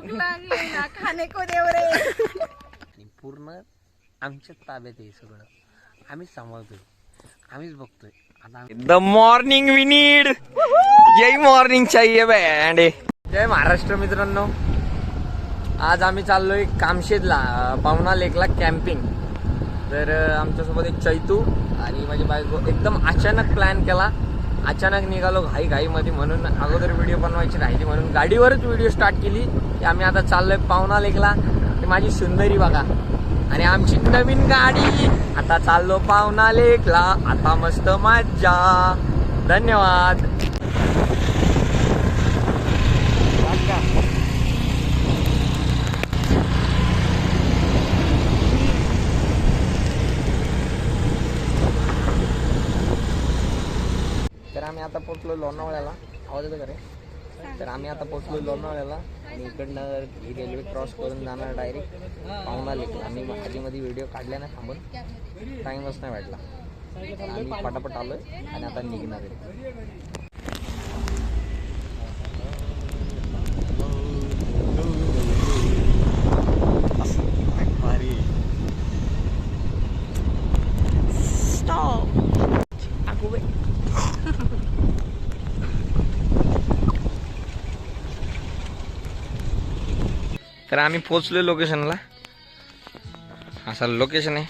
भूक लागली ना, खाने को देव रे. पूर्ण आमच्या ताब्यात आहे सगळं. आम्हीच सांभाळतोय, आम्हीच बघतोय. आता द मॉर्निंग वी नीड, यही मॉर्निंग चाहिए बँड. जय महाराष्ट्र मित्रांनो, आज आम्ही चाललोय कामशेतला, पावना लेकला कॅम्पिंग. तर आमच्यासोबत एक चैतू आणि माझी बायको. एकदम अचानक प्लॅन केला, अचानक निघालो घाईमध्ये. म्हणून अगोदर व्हिडिओ बनवायची राहिली, म्हणून गाडीवरच व्हिडिओ स्टार्ट केली की आम्ही आता चाललोय पावना लेकला. ते माझी सुंदरी बघा आणि आमची नवीन गाडी. आता चाललो पावना लेकला, आता मस्त मज्जा. धन्यवाद. तर आम्ही आता पोचलो लोणावळ्याला. आवाज येतो का रे? तर आम्ही आता पोचलो लोणावळ्याला आणि इकडनं ही रेल्वे क्रॉस करून जाणार डायरेक्ट पावना लेकला. आम्ही आधीमध्ये व्हिडिओ काढल्या ना थांबून, टाईमच नाही भेटला. आम्ही पटापट आलोय आणि आता निघणार आहे. तर आम्ही पोचलो लोकेशनला. असा लोकेशन आहे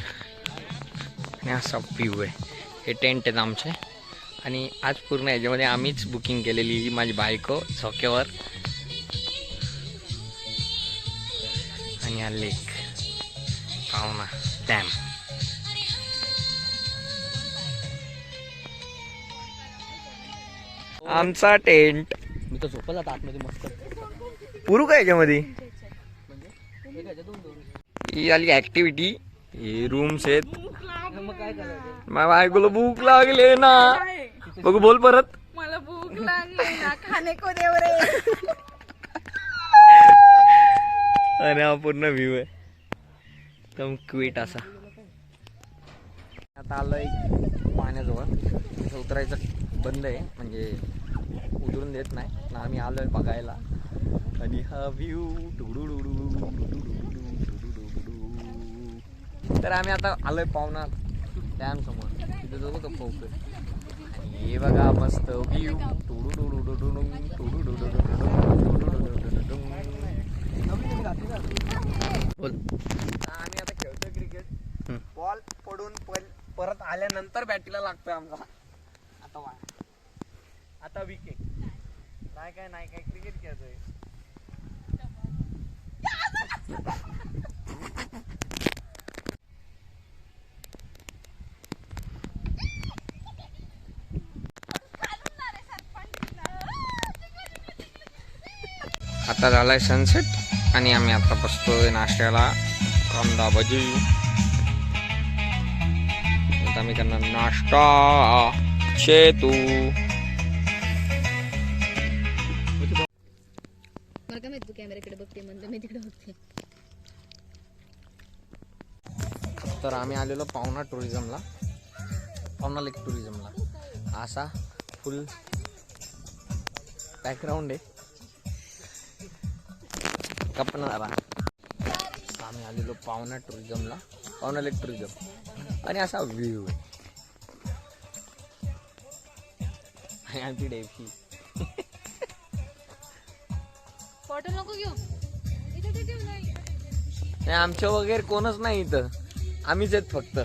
आणि असा व्ह्यू आहे. हे टेंट आहेत आमचे आणि आज पूर्ण याच्यामध्ये आम्हीच बुकिंग केलेली. ही माझी बायको झोक्यावर आणि हा लेक पावना डॅम. आमचा टेंट. मी तर झोपला जात आतमध्ये मस्त पुरू का याच्यामध्ये. ही आली ऍक्टिव्हिटी. हे रूम्स आहेत. माझ्या बायकोला भूक लागले ना. बघू बोल परत. मला भूक लागली ना, खाने को देव रे. अरे हा पूर्ण व्ह्यू आहे एकदम क्विट असा. आता आलोय पाण्याजवळ. इथं उतरायचं बंद आहे, म्हणजे उतरून देत नाही ना. आम्ही आलोय बघायला आणि हा व्ह्यू. तर आम्ही आता आलोय पावना डॅम समोर. तिथे जाऊ का पोहतोय. हे बघा मस्त व्ह्यू. बोल. आम्ही आता खेळतोय क्रिकेट. बॉल पडून परत आल्यानंतर बॅटीला लागतोय आमचा. आता विकेट नाही काय क्रिकेट खेळतोय. आता झालाय सनसेट आणि आम्ही आता बसतोय नाश्त्याला. कांदा भजी. आता आम्ही करणार नाश्ता. शेतू कॅमेराकडे बघते म्हणते, मी तिकडे बघते. तर आम्ही आलेलो पावना टुरिझमला, पावना लेक टुरिझमला. असा फुल बॅकग्राऊंड आहे. कपनारा. आम्ही आलेलो पावना टुरिझमला, पावना लेक टुरिझम आणि असा व्ह्यू आहे. आणि आमची डेफी. फोटो नको घेऊ. नाही आमच्या वगैरे कोणच नाही इथं, आम्हीच आहेत फक्त.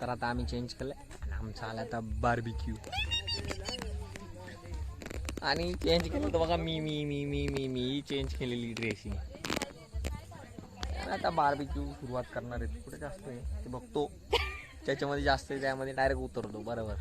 तर आता आम्ही चेंज केलंय आणि आमचा आला आता बार्बिक्यू. आणि चेंज केलं तर बघा मी चेंज केलेली ड्रेसिंग. आता बार्बिक्यू सुरुवात करणार आहे. कुठे जास्त आहे ते बघतो, ज्याच्यामध्ये जास्त आहे त्यामध्ये डायरेक्ट उतरतो. बरोबर.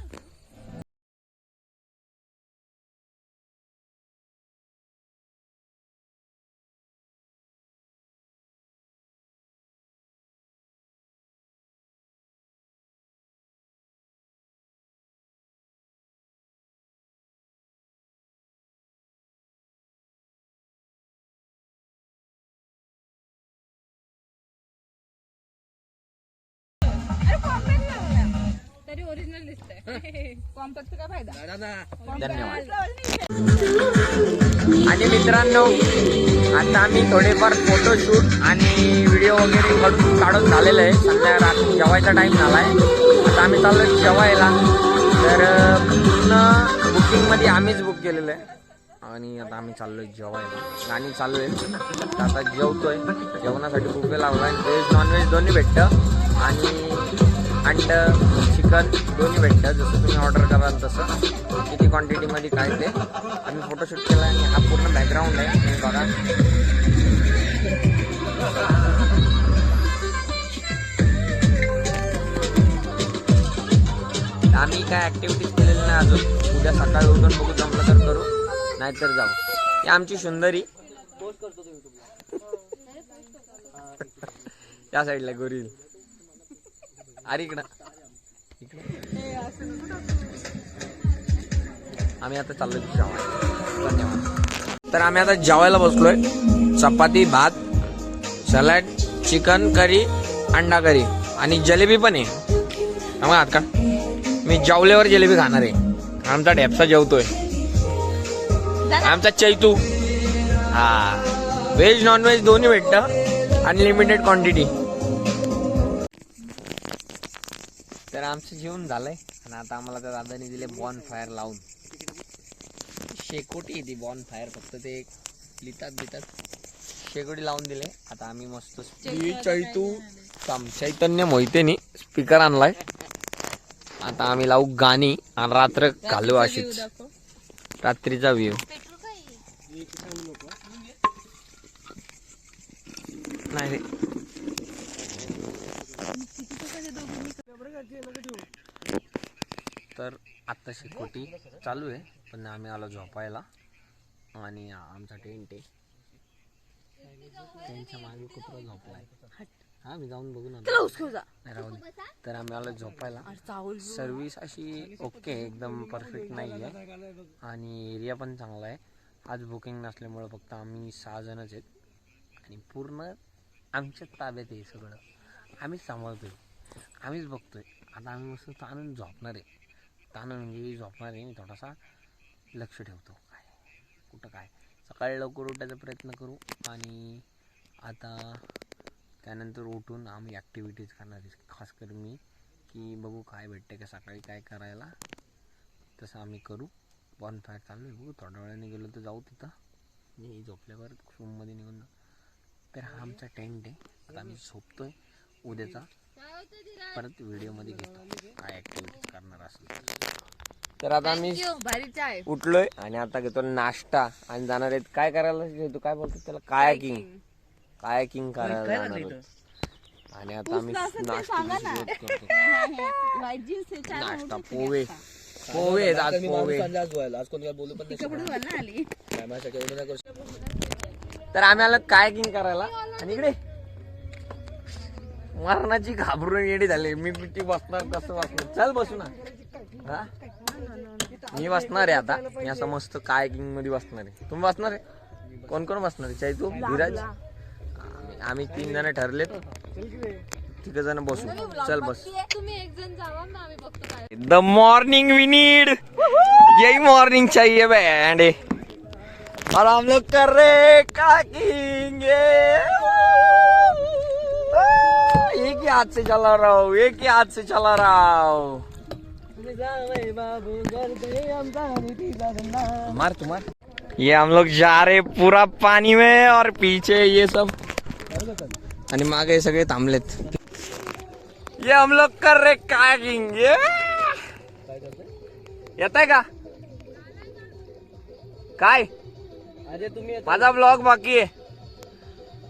तरी ओरिजिनल दिसतंय. कॉम्पॅक्टचा काय फायदा. धन्यवाद. आणि मित्रांनो, आता आम्ही थोडेफार फोटोशूट आणि व्हिडिओ वगैरे काढून झालेलं आहे. रात्री जेवायचा टाइम झालाय. आता आम्ही चाललो जेवायला. तर पूर्ण बुकिंगमध्ये आम्हीच बुक केलेलं आहे आणि आता आम्ही चाललोय जेवायला. गाणी चालू आहे. आता जेवतोय. जेवणासाठी बुफे लावला आहे. व्हेज नॉनव्हेज दोन्ही भेटतं आणि अंड चिकन दोन्ही भेटतं. जसं तुम्ही ऑर्डर कराल तसं. किती क्वांटिटीमध्ये काय ते आम्ही फोटोशूट केला आणि हा पूर्ण बॅकग्राऊंड आहे. तुम्ही बघा. आम्ही काय ऍक्टिव्हिटीज केलेल्या नाही अजून. उद्या सकाळी उठून बघू, जमलं तर करू, नाहीतर जाऊ. ही आमची सुंदरी या साईडला गोरील. अरे इकडं आम्ही आता चाललोय जेवायला. धन्यवाद. तर आम्ही आता जेवायला बसलोय. चपाती, भात, सलाड, चिकन करी, अंडा करी आणि जलेबी पण आहे. आम्हाला का मी जेवल्यावर जलेबी खाणार आहे. आमचा ढेपसा जेवतोय. आमचा चैतू. हा, व्हेज नॉनव्हेज दोन्ही भेटतं. Unlimited quantity. तर आमचं जेवण झालंय आणि आता आम्हाला त्या दादाने दिले बॉन फायर लावून. शेकोटी आहे ती बॉन फायर. फक्त ते लिहितात शेकोटी लावून दिले. आता आम्ही मस्त चैतू चैतन्य मोहितेनी स्पीकर आणलाय. आता आम्ही लावू गाणी आणि रात्र घालू अशीच. रात्रीचा व्ह्यू. नाही तर आता शेकोटी चालू आहे. पण आम्ही आलो झोपायला आणि आमचा टेंट आहे. त्यांच्या मागे कुत्रा झोपलाय. हा, मी जाऊन बघून राहू दे. तर आम्ही आलो झोपायला. सर्व्हिस अशी ओके, एकदम परफेक्ट नाही आहे आणि एरिया पण चांगला आहे. आज बुकिंग नसल्यामुळं फक्त आम्ही 6 जणच आहेत आणि पूर्ण आमच्या ताब्यात आहे सगळं. आम्हीच सांभाळतोय, आम्हीच बघतोय. आता आम्ही मस्त ताणून झोपणार आहे. ताणून म्हणजे झोपणार आहे. थोडासा लक्ष ठेवतो काय कुठं काय. सकाळी लवकर उठायचा प्रयत्न करू आणि आता त्यानंतर उठून आम्ही ॲक्टिव्हिटीज करणार आहे. खास करून मी की बघू काय भेटते का सकाळी काय करायला, तसं आम्ही करू. बॉन फायर चालू आहे. बघू थोड्या वेळाने गेलो तर जाऊ तिथं. मी झोपल्यावर रूममध्ये निघून जाऊ. तर हा आमचा टेंट आहे. आता आम्ही झोपतोय. उद्याचा परत व्हिडिओमध्ये घेतो काय ॲक्टिव्हिटीज करणार असेल. तर आता आम्ही उठलोय आणि आता घेतो नाश्ता आणि जाणार आहेत काय करायला घेतो, काय बोलतो त्याला, कायाकिंग करायला जाणार आहोत. आणि आता आम्ही नाश्ता पोहे आज पोहे. तर आम्ही आलो कायाकिंग करायला आणि इकडे मरणाची घाबरून येडी झाली. मी किती बसणार, कसं बसणार. चल बसू ना. हा, मी बसणार आहे आता. मी असं मस्त कायाकिंग मध्ये बसणार आहे. तुम्ही बसणार आहे? कोण कोण बसणार आहे? चैतू, धीरज, आम्ही 3 जण ठरलेत. 3 जण बसू. चल बस. तुम्ही एक जण जावा, आम्ही बघतो काय. द मॉर्निंग वी नीड, यही मॉर्निंग चाहिए बैंड. और हम लोग कर रहे काकिंग. एक ही हाथ से चला रहा हूँ, एक ही हाथ से चला रहा हूँ. मार तुम्हार. ये हम लोग जा रहे पूरा पानी में और पीछे ये सब आणि मागे सगळे थांबलेत. ये हम लोग कर रहे कायाकिंग. येत आहे का काय? माझा ब्लॉग बाकी आहे.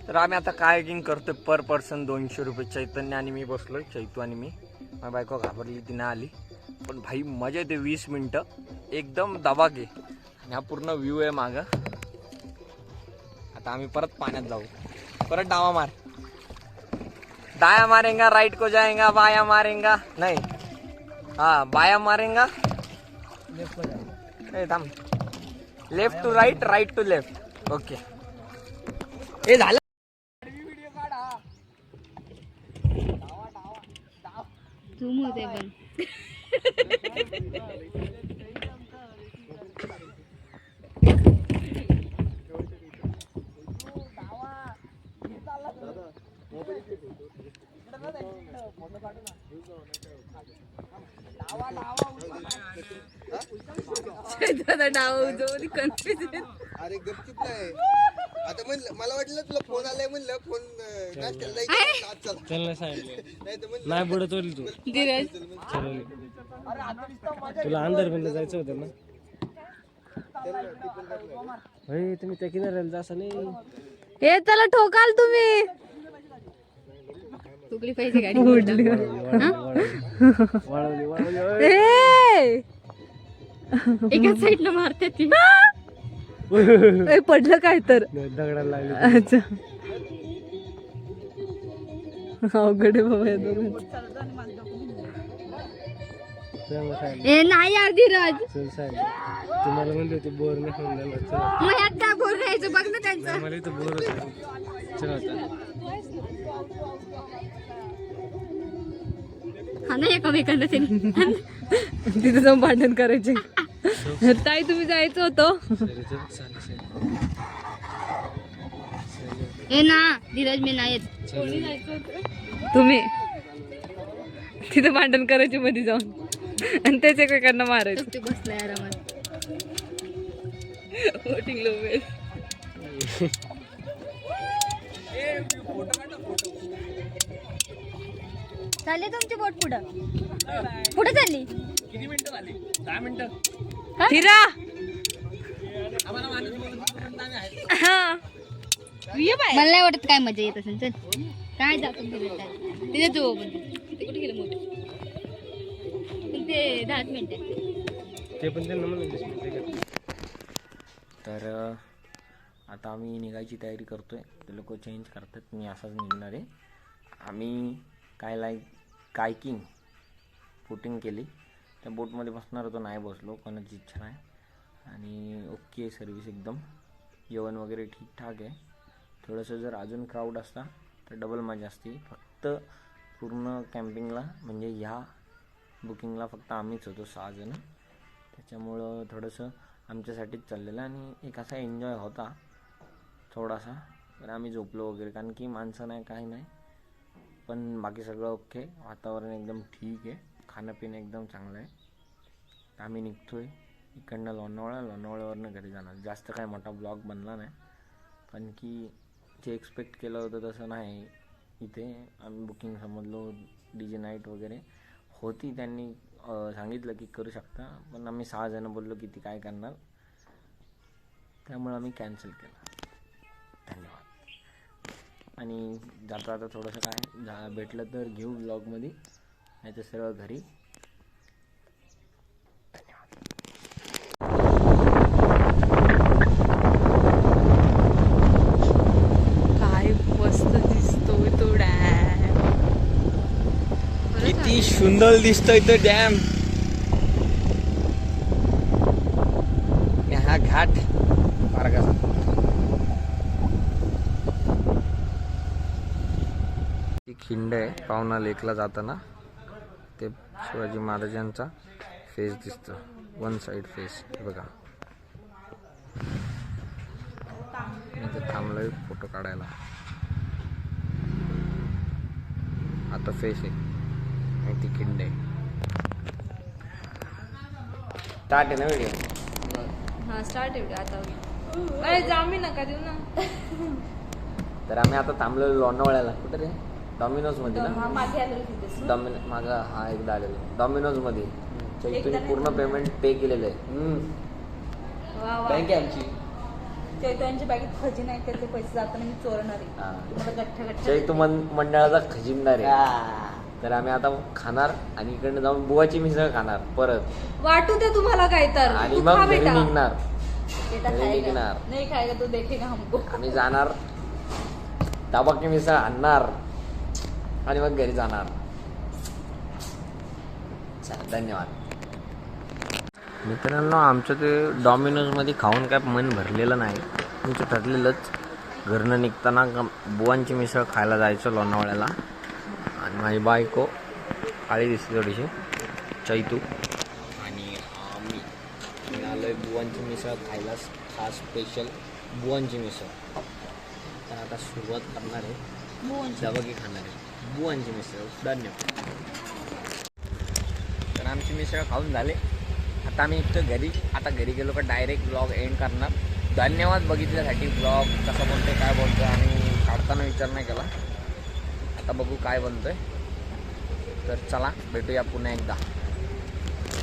तर आम्ही आता कायाकिंग करतोय. पर पर्सन 200 रुपये. चैतन्य आणि मी बसलोय. चैतू आणि मी. माझी बायको घाबरली, ती नाही आली. पण भाई मजा येते. 20 मिनिटं एकदम दबाके आणि हा पूर्ण व्ह्यू आहे माग. आता आम्ही परत पाण्यात जाऊ. परत डावा मार. दाया मारेंगा राइट को जाएगा, बाया मारेंगा नहीं, हाँ बाया मारेंगा थांब, left to right, right to left. Okay, हे झालं. झूम होते पण जाऊ कन्फ्युजन. अरे गपचिप नाही आता म्हणलं मला वाटलं तुला फोन आलाय म्हणलं फोन नाश्त्याला जायचं आज चला त्यांना सांगितलं नाही तर म्हणलं नाही बुडत होईल तू धीरज चलवली. तुला अंधार बंद जायचं होतं ना होय तुम्ही त्या किनाऱ्याला जासा नाही हे चला ठोकाल तुम्ही. तुकडी पाहिजे गाडी उडली. वाळवली वाळवली एका साईडला मारते ती. पडलं काय तर दगडाला लागली अच्छा अवघड आहे बाबा या दोघांचं. त्यामुळे सांगितलं ए नाही यार धीरज. चल सांगितलं तुम्हाला म्हणले होते बोर नाही होऊन द्यायला चला मग ह्यात काय बोर राहायचं बघ ना त्यांचं. नाही, मला इथं बोरच आहे चला आता हा ना एकमेकांना तिथे जाऊन भांडण करायचे. ताई तुम्ही जायचं होतं. सरी चल चालेल सरी ए ना धीरज मी नाही येत. तुम्ही तिथे भांडण करायचे मध्ये जाऊन आणि तेच एकमेकांना मारायचं. ते बसलाय आरामात वोटिंग लो चालले तुमची बोट पुढं कुठे चालली. किती मिनिटं झाली? 10 मिनिटं. हिरा मला नाही वाटत काय मजा येत असेल. चल काय जातो तिथे तू ते कुठे गेलं मोठं पण ते 10 मिनिटं. ते पण त्यांना म्हणून 20 मिनिटं घ्या. तर आता आम्ही निघायची तयारी करतोय. ते लोक चेंज करतात, मी असाच निघणार आहे. आम्ही कायकिंग बोटिंग केली. त्या बोटमध्ये बसणार होतो, नाही बसलो, कोणाची इच्छा नाही. आणि ओके सर्विस एकदम, जेवण वगैरे ठीकठाक आहे. थोडंसं जर अजून क्राऊड असता तर डबल मजा असते. फक्त पूर्ण कॅम्पिंगला म्हणजे ह्या बुकिंगला फक्त आम्हीच होतो 6 जण. त्याच्यामुळं थोडंसं आमच्यासाठीच चाललेलं आणि एक असा एन्जॉय होता थोडासा. तर आम्ही झोपलो वगैरे, कारण की माणसं नाही काही नाही, पण बाकी सगळं ओके. वातावरण एकदम ठीक आहे, खाणं पिणं एकदम चांगलं आहे. आम्ही निघतो आहे इकडनं लोणावळ्यावरनं घरी जाणार. जास्त काय मोठा ब्लॉग बनला नाही, कारण की जे एक्सपेक्ट केलं होतं तसं नाही. इथे आम्ही बुकिंग समजलो, DJ नाईट वगैरे होती, त्यांनी सांगितलं की करू शकता, पण आम्ही 6 जण बोललो किती काय करणार, त्यामुळे आम्ही कॅन्सल केलं. धन्यवाद. आणि जाता आता थोडंसं काय भेटलं तर घेऊ ब्लॉगमध्ये, नाही तर सरळ घरी. धन्यवाद. काय मस्त दिसतोय तो डॅम. किती सुंदर दिसतोय तो डॅम. हा घाट मार्गाचा ती खिंड आहे. पावना लेकला जाताना ते शिवाजी महाराजांचा फेस दिसतो, 1 साइड फेस. हे बघा, इथे थांबलोय फोटो काढायला. आता फेस आहे आणि ती खिंड आहे. स्टार्ट आहे ना व्हिडिओ. हा स्टार्ट आहे आता. अरे जामी नका देऊ ना. तर आम्ही आता थांबलो लोणावळ्याला. कुठे रे? डॉमिनोज मध्ये ना. मागं हा एकदा आलेलो डॉमिनोज मध्ये. चैतूने पूर्ण पेमेंट पे केलेलं आहे. बँक आहे आमची. चैतन्याच्या बॅगेत खजिना आहे, त्याचे पैसे जाताना मी चोरणार आहे. चैतू मंडळाचा खजिनदार आहे. तर आम्ही आता खाणार आणि इकडनं जाऊन बुवाची मिसळ खाणार परत. वाटू दे तुम्हाला काय तर. आणि तू मग खा घरी बेटा. निघणार. बेटा घरी खाएगा. निघणार. नाही खाएगा तो देखेगा हमको. आम्ही जाणार, ताबाकी मिसळ आणणार आणि मग घरी जाणार. धन्यवाद मित्रांनो. आमचं ते डॉमिनोजमध्ये खाऊन काय मन भरलेलं नाही. आमचं ठरलेलंच घरनं निघताना बुवांची मिसळ खायला जायचं लोणावळ्याला. आणि माझी बायको काळी दिसते थोडीशी, चैतू. आणि मी आलो आहे बुवांची मिसळ खायला, खास स्पेशल बुवांची मिसळ. तर आता सुरुवात करणार आहे, दबाकी खाणार आहे बुवांची मिसळ. धन्यवाद. तर आमची मिसळ खाऊन झाले. आता आम्ही निघतो घरी. आता घरी गेलो का डायरेक्ट ब्लॉग एंड करणार. धन्यवाद बघितल्यासाठी. ब्लॉग कसा बनतोय काय बनतोय आणि काढताना विचार नाही केला. आता बघू काय बनतोय. तर चला भेटूया पुन्हा एकदा.